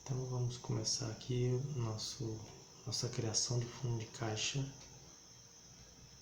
Então vamos começar aqui nossa criação de fundo de caixa.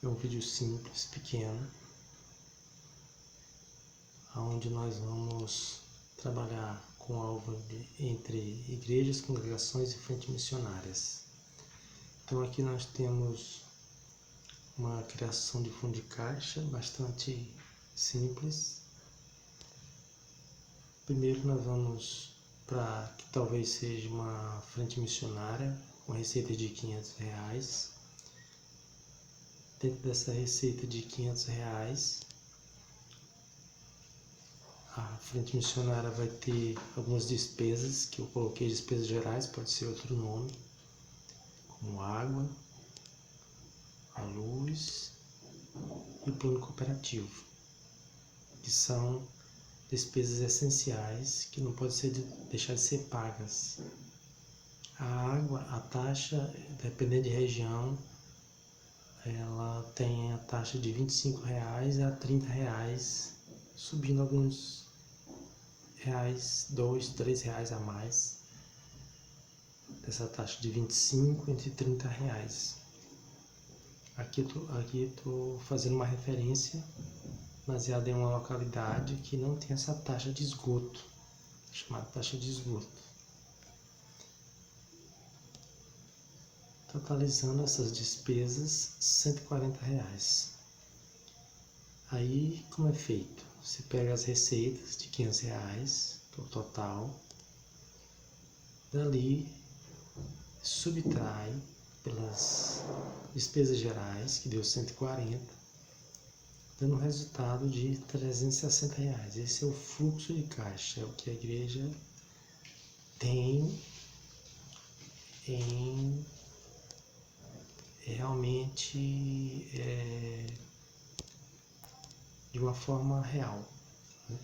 É um vídeo simples, pequeno, onde nós vamos trabalhar com alvo entre igrejas, congregações e frentes missionárias. Então aqui nós temos uma criação de fundo de caixa bastante simples. Primeiro nós vamos para que talvez seja uma frente missionária com receita de R$500. Dentro dessa receita de R$500, a frente missionária vai ter algumas despesas que eu coloquei, despesas gerais, pode ser outro nome, como água, a luz e o plano cooperativo, que são despesas essenciais que não podem deixar de ser pagas. A água, a taxa, dependendo de região, ela tem a taxa de R$25 a R$30, subindo alguns reais, R$2, R$3 a mais dessa taxa de 25 entre R$30. Aqui estou fazendo uma referência baseada em uma localidade que não tem essa taxa de esgoto, chamada taxa de esgoto. Totalizando essas despesas, R$140. Aí, como é feito? Você pega as receitas de R$500, o total, dali subtrai pelas despesas gerais, que deu 140, dando um resultado de R$360. Esse é o fluxo de caixa, é o que a igreja tem em realmente de uma forma real, né?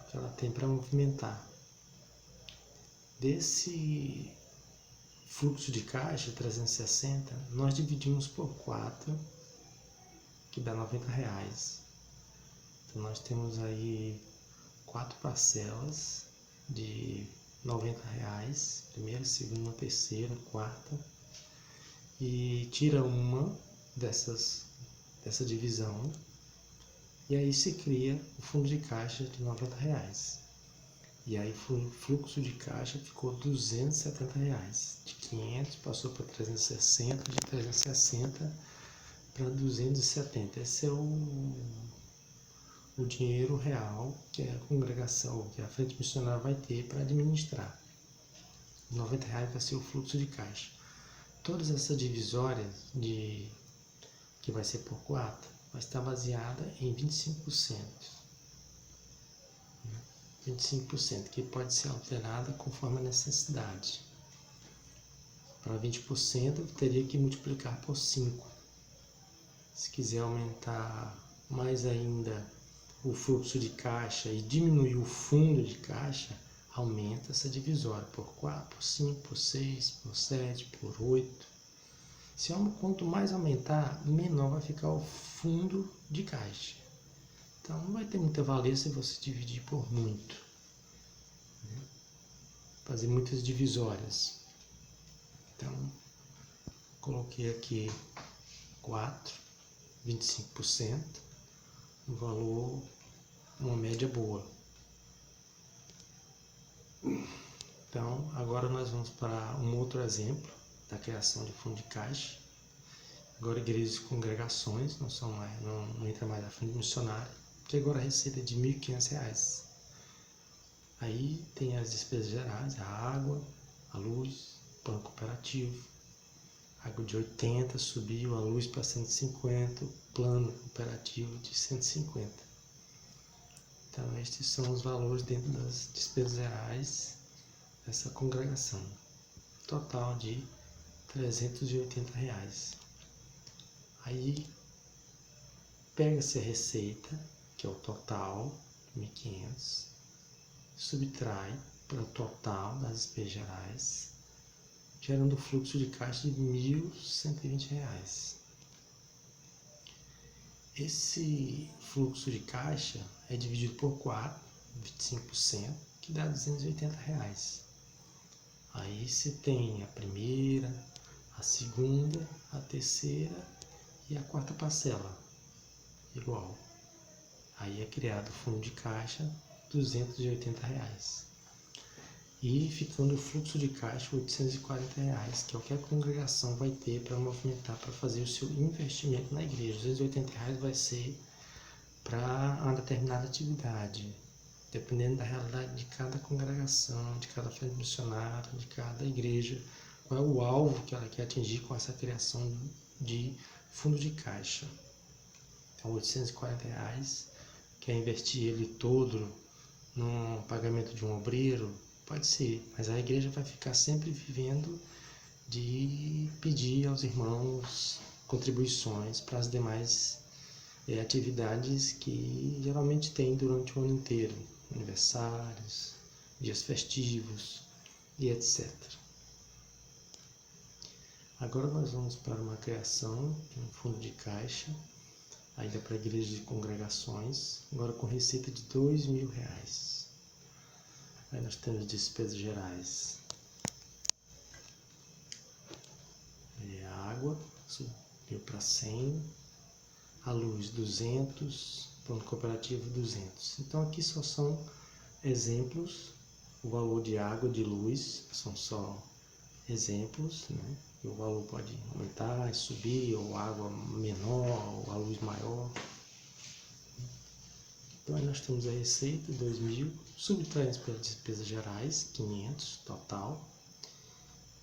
Que ela tem para movimentar. Desse fluxo de caixa 360, nós dividimos por 4, que dá R$90. Então nós temos aí 4 parcelas de R$90, primeira, segunda, terceira, quarta, e tira uma dessa divisão, e aí se cria o fundo de caixa de R$90. E aí o fluxo de caixa ficou R$270. De 500 passou para 360, de 360 para 270. Esse é o dinheiro real que a congregação, que a frente missionária vai ter para administrar. R$90 vai ser o fluxo de caixa. Todas essas divisórias que vai ser por 4 vai estar baseada em 25%. 25%, que pode ser alterada conforme a necessidade. Para 20% teria que multiplicar por 5. Se quiser aumentar mais ainda o fluxo de caixa e diminuir o fundo de caixa, aumenta essa divisória por 4, por 5, por 6, por 7, por 8. Quanto mais aumentar, menor vai ficar o fundo de caixa. Então não vai ter muita valia se você dividir por muito, né? Fazer muitas divisórias. Então coloquei aqui 4, 25%, um valor, uma média boa. Então agora nós vamos para um outro exemplo da criação de fundo de caixa. Agora igrejas e congregações, não entra mais a frente missionária, que agora a receita é de R$1.500. Aí tem as despesas gerais, a água, a luz, plano cooperativo. Água de 80 subiu, a luz para 150, o plano cooperativo de 150. Então estes são os valores dentro das despesas gerais dessa congregação. Total de R$380. Aí pega-se a receita, que é o total, 1.500, subtrai para o total das despesas gerais, gerando fluxo de caixa de R$1.120. Esse fluxo de caixa é dividido por 4, 25%, que dá R$280. Aí você tem a primeira, a segunda, a terceira e a quarta parcela, igual. Aí é criado o fundo de caixa, R$280. E ficando o fluxo de caixa, R$840, que é o que a congregação vai ter para movimentar, para fazer o seu investimento na igreja. R$280 vai ser para uma determinada atividade, dependendo da realidade de cada congregação, de cada frente missionária, de cada igreja, qual é o alvo que ela quer atingir com essa criação de fundo de caixa. Então, R$840, quer investir ele todo no pagamento de um obreiro? Pode ser, mas a igreja vai ficar sempre vivendo de pedir aos irmãos contribuições para as demais atividades que geralmente tem durante o ano inteiro, aniversários, dias festivos e etc. Agora nós vamos para uma criação de um fundo de caixa, ainda para igrejas e congregações, agora com receita de R$2.000. Aí nós temos despesas gerais. A água subiu para 100, a luz 200, plano cooperativo 200. Então aqui só são exemplos, o valor de água e de luz são só exemplos, né? E o valor pode aumentar, subir, ou água menor, ou a luz maior. Então aí nós temos a receita, 2.000, subtraídos pelas despesas gerais, 500 total,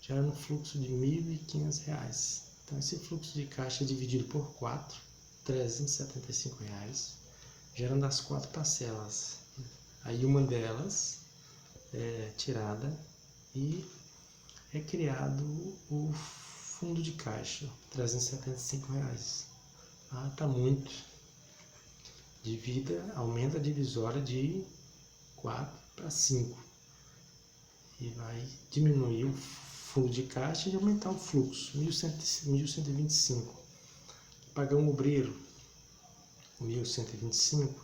gerando um fluxo de R$1.500. Então esse fluxo de caixa é dividido por 4, R$375, gerando as 4 parcelas. Aí uma delas é tirada e é criado o fundo de caixa, R$375. Ah, tá muito. Divida, aumenta a divisória de 4 para 5 e vai diminuir o fundo de caixa e aumentar o fluxo, 1.125. Pagar um obreiro, 1.125,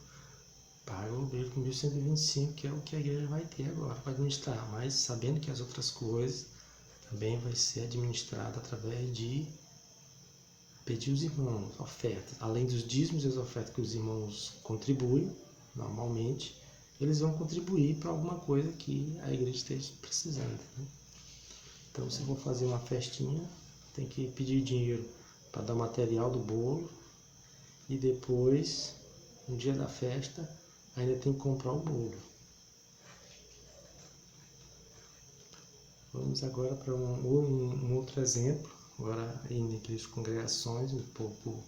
paga o obreiro com 1.125, que é o que a igreja vai ter agora para administrar, mas sabendo que as outras coisas também vai ser administrada através de pedir os irmãos ofertas, além dos dízimos e as ofertas que os irmãos contribuem, normalmente, eles vão contribuir para alguma coisa que a igreja esteja precisando, né? Então, se for fazer uma festinha, tem que pedir dinheiro para dar material do bolo e depois, no dia da festa, ainda tem que comprar o bolo. Vamos agora para um outro exemplo, agora em igrejas congregações, um pouco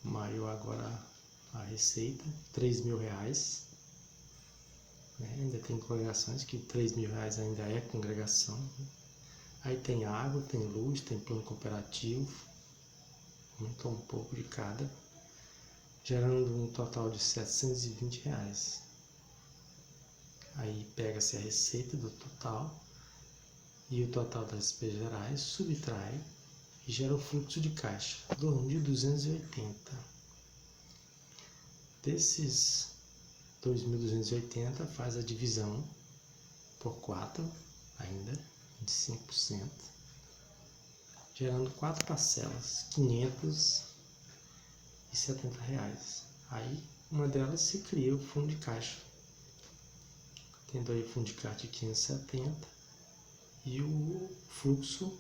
maior agora a receita, R$3.000. Ainda tem congregações que R$3.000 ainda é congregação. Aí tem água, tem luz, tem plano cooperativo, aumentou um pouco de cada, gerando um total de R$720. Aí pega-se a receita do total e o total das despesas gerais, subtrai e gera o fluxo de caixa de 280. Desses 2.280 faz a divisão por 4, ainda 25%, gerando 4 parcelas, R$570. Aí uma delas se cria o fundo de caixa, tendo aí o fundo de caixa de 570 e o fluxo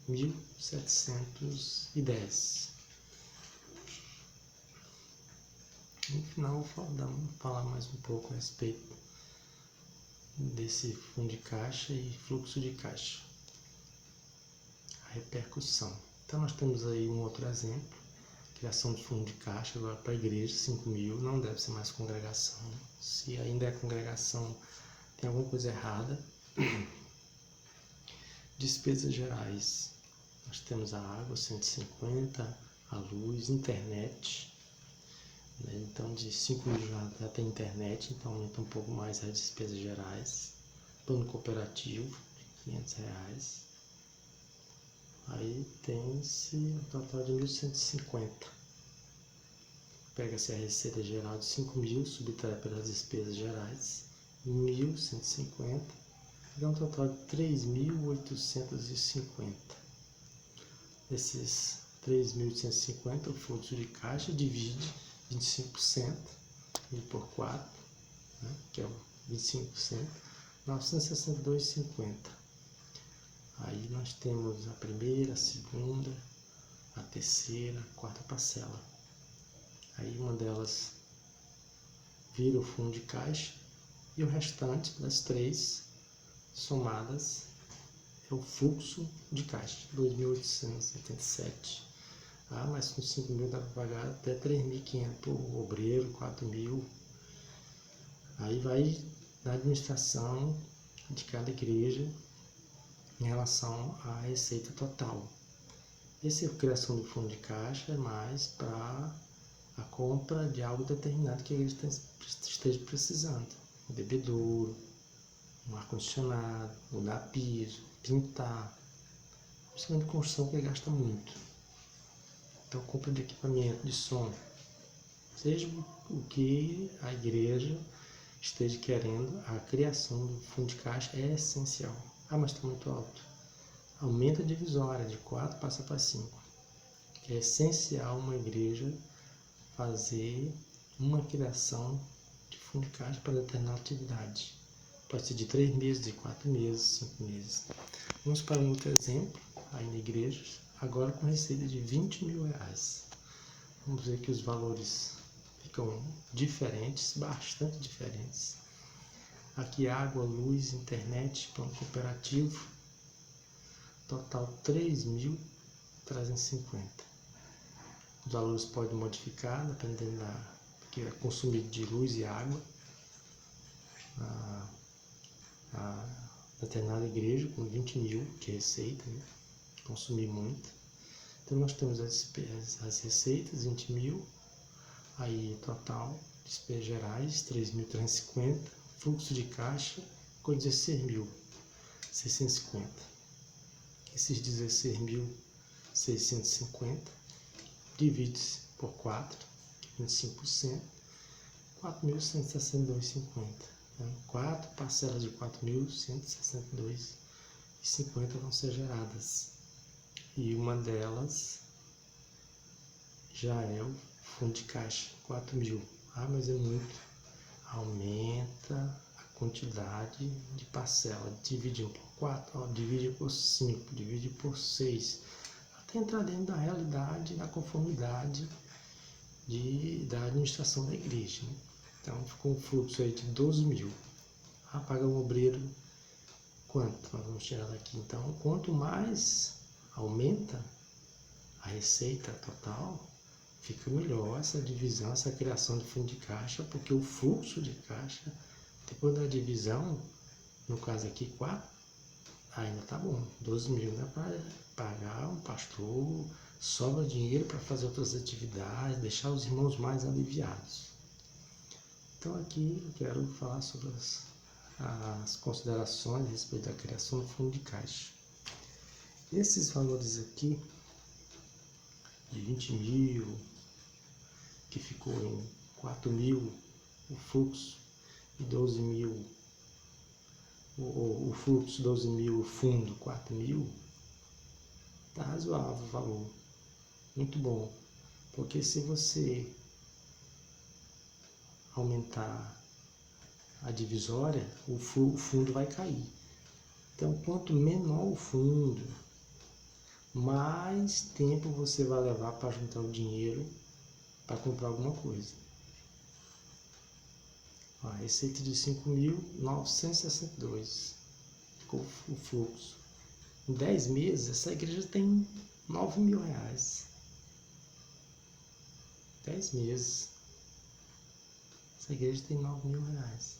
1.710. No final vou falar mais um pouco a respeito desse fundo de caixa e fluxo de caixa, a repercussão. Então nós temos aí um outro exemplo, criação de fundo de caixa agora para a igreja, 5.000, não deve ser mais congregação. Se ainda é congregação, tem alguma coisa errada. Despesas gerais, nós temos a água, 150, a luz, internet, né? Então de 5.000 já tem internet, então aumenta um pouco mais as despesas gerais. Plano cooperativo, de R$500. Aí tem-se um total de 1.150. Pega-se a receita geral de 5.000, subtrai pelas despesas gerais, 1.150, dá um total de 3.850. Esses 3.850, o fluxo de caixa divide 25% por 4, né, que é o 25%, 962,50. Aí nós temos a primeira, a segunda, a terceira, a quarta parcela. Aí uma delas vira o fundo de caixa e o restante das três somadas é o fluxo de caixa, 2.877. Ah, mas com 5.000 dá para pagar até 3.500 por obreiro, 4.000. Aí vai na administração de cada igreja em relação à receita total. Essa criação do fundo de caixa é mais para a compra de algo determinado que a igreja esteja precisando. Um bebedouro, um ar-condicionado, mudar piso, pintar. Principalmente construção que gasta muito. Então, compra de equipamento, de som. Seja o que a igreja esteja querendo, a criação do fundo de caixa é essencial. Ah, mas está muito alto. Aumenta a divisória, de 4 passa para 5. É essencial uma igreja fazer uma criação de fundo de caixa para determinada atividade. Pode ser de 3 meses, de 4 meses, 5 meses. Vamos para um outro exemplo, aí na igreja, agora com receita de R$20.000. Vamos ver que os valores ficam diferentes, bastante diferentes. Aqui água, luz, internet, plano cooperativo, total 3.350. Os valores podem modificar dependendo do que é consumido de luz e água. A determinada igreja com 20.000 de receita, né? Consumir muito. Então nós temos as receitas, 20.000, aí total, despesas gerais, 3.350, fluxo de caixa com 16.650. Esses 16.650 divide-se por 4, 25%, 4.162,50. Então, 4 parcelas de 4.162,50 vão ser geradas. E uma delas já é o fundo de caixa, 4.000. Ah, mas é muito. Aumenta a quantidade de parcela. Divide por 4, divide por 5, divide por 6. Até entrar dentro da realidade, da conformidade da administração da igreja, né? Então ficou um fluxo aí de 12.000. Ah, paga o obreiro quanto? Nós vamos tirar daqui. Então, quanto mais aumenta a receita total, fica melhor essa divisão, essa criação de fundo de caixa, porque o fluxo de caixa, depois da divisão, no caso aqui 4, ainda tá bom. 12.000 não é para pagar um pastor, sobra dinheiro para fazer outras atividades, deixar os irmãos mais aliviados. Então aqui eu quero falar sobre as considerações a respeito da criação do fundo de caixa. Esses valores aqui, de 20.000, que ficou em 4.000 o fluxo, e 12.000, o fluxo 12.000, o fundo 4.000, tá razoável o valor, muito bom, porque se você aumentar a divisória, o fundo vai cair. Então, quanto menor o fundo, mais tempo você vai levar para juntar o dinheiro para comprar alguma coisa. A receita de 5.962 ficou o fluxo. Em 10 meses, essa igreja tem R$9.000. 10 meses. Essa igreja tem R$9.000.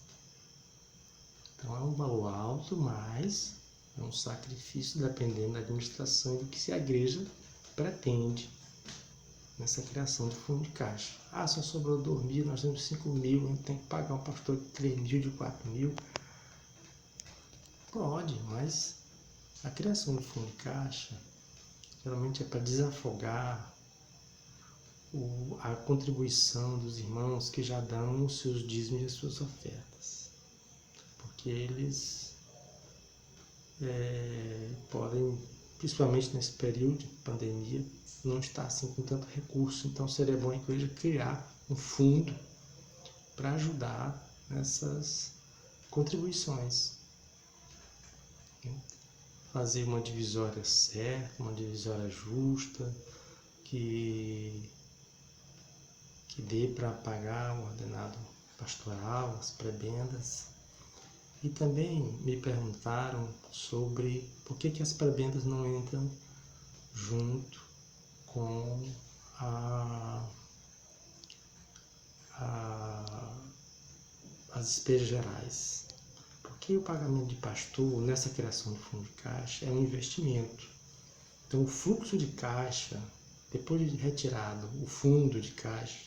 Então é um valor alto, mas é um sacrifício dependendo da administração e do que a igreja pretende nessa criação de fundo de caixa. Ah, só sobrou 2.000, nós temos 5.000, a gente tem que pagar um pastor de 3.000, de 4.000. Pode, mas a criação do fundo de caixa geralmente é para desafogar a contribuição dos irmãos que já dão os seus dízimos e as suas ofertas. que eles podem, principalmente nesse período de pandemia, não estar assim com tanto recurso. Então seria bom a igreja criar um fundo para ajudar nessas contribuições. Fazer uma divisória certa, uma divisória justa, que dê para pagar o ordenado pastoral, as prebendas. E também me perguntaram sobre por que as prebendas não entram junto com as despesas gerais. Porque o pagamento de pastor nessa criação de fundo de caixa é um investimento. Então o fluxo de caixa, depois de retirado o fundo de caixa,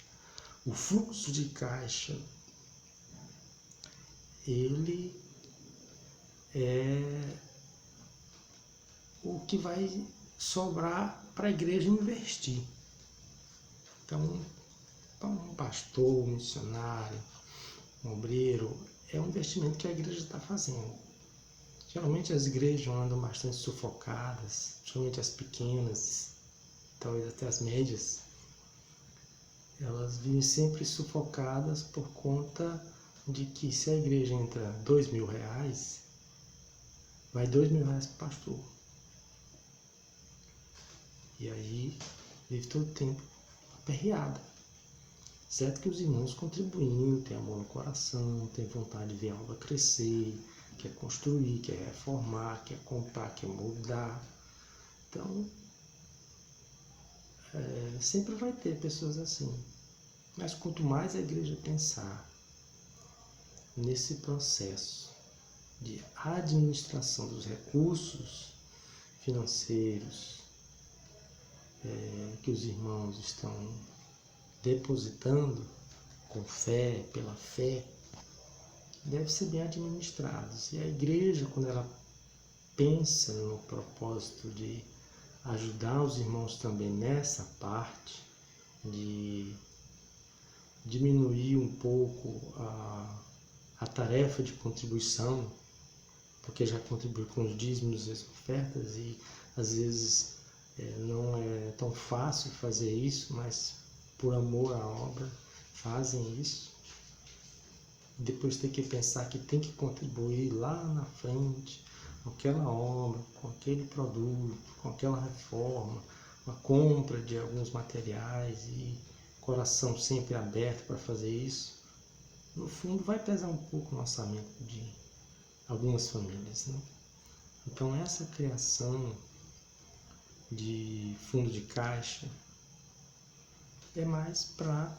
o fluxo de caixa, ele é o que vai sobrar para a igreja investir. Então, para um pastor, um missionário, um obreiro, é um investimento que a igreja está fazendo. Geralmente as igrejas andam bastante sufocadas, principalmente as pequenas, talvez até as médias. Elas vivem sempre sufocadas por conta de que se a igreja entra R$2.000, vai R$2.000 para o pastor. E aí vive todo o tempo aperreada. Certo que os irmãos contribuindo, têm amor no coração, têm vontade de ver a obra crescer, quer construir, quer reformar, quer comprar, quer moldar. Então, sempre vai ter pessoas assim. Mas quanto mais a igreja pensar nesse processo de administração dos recursos financeiros que os irmãos estão depositando com fé, pela fé, deve ser bem administrados. E a igreja, quando ela pensa no propósito de ajudar os irmãos também nessa parte, de diminuir um pouco a tarefa de contribuição, porque já contribui com os dízimos e as ofertas, e às vezes não é tão fácil fazer isso, mas por amor à obra fazem isso. Depois tem que pensar que tem que contribuir lá na frente com aquela obra, com aquele produto, com aquela reforma, com a compra de alguns materiais, e coração sempre aberto para fazer isso. No fundo vai pesar um pouco no orçamento de algumas famílias, né? Então essa criação de fundo de caixa é mais para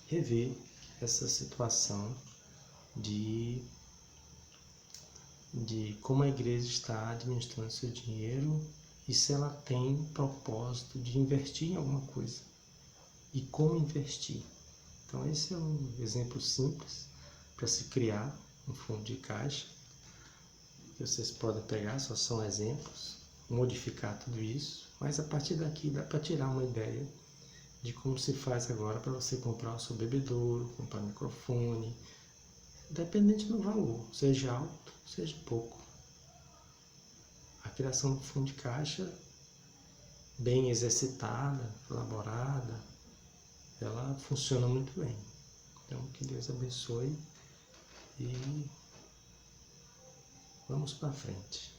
rever essa situação de como a igreja está administrando seu dinheiro e se ela tem propósito de investir em alguma coisa e como investir. Então esse é um exemplo simples para se criar um fundo de caixa, que vocês podem pegar, só são exemplos, modificar tudo isso, mas a partir daqui dá para tirar uma ideia de como se faz agora para você comprar o seu bebedouro, comprar microfone, dependente do valor, seja alto, seja pouco. A criação do fundo de caixa, bem exercitada, elaborada, ela funciona muito bem. Então, que Deus abençoe e vamos para frente.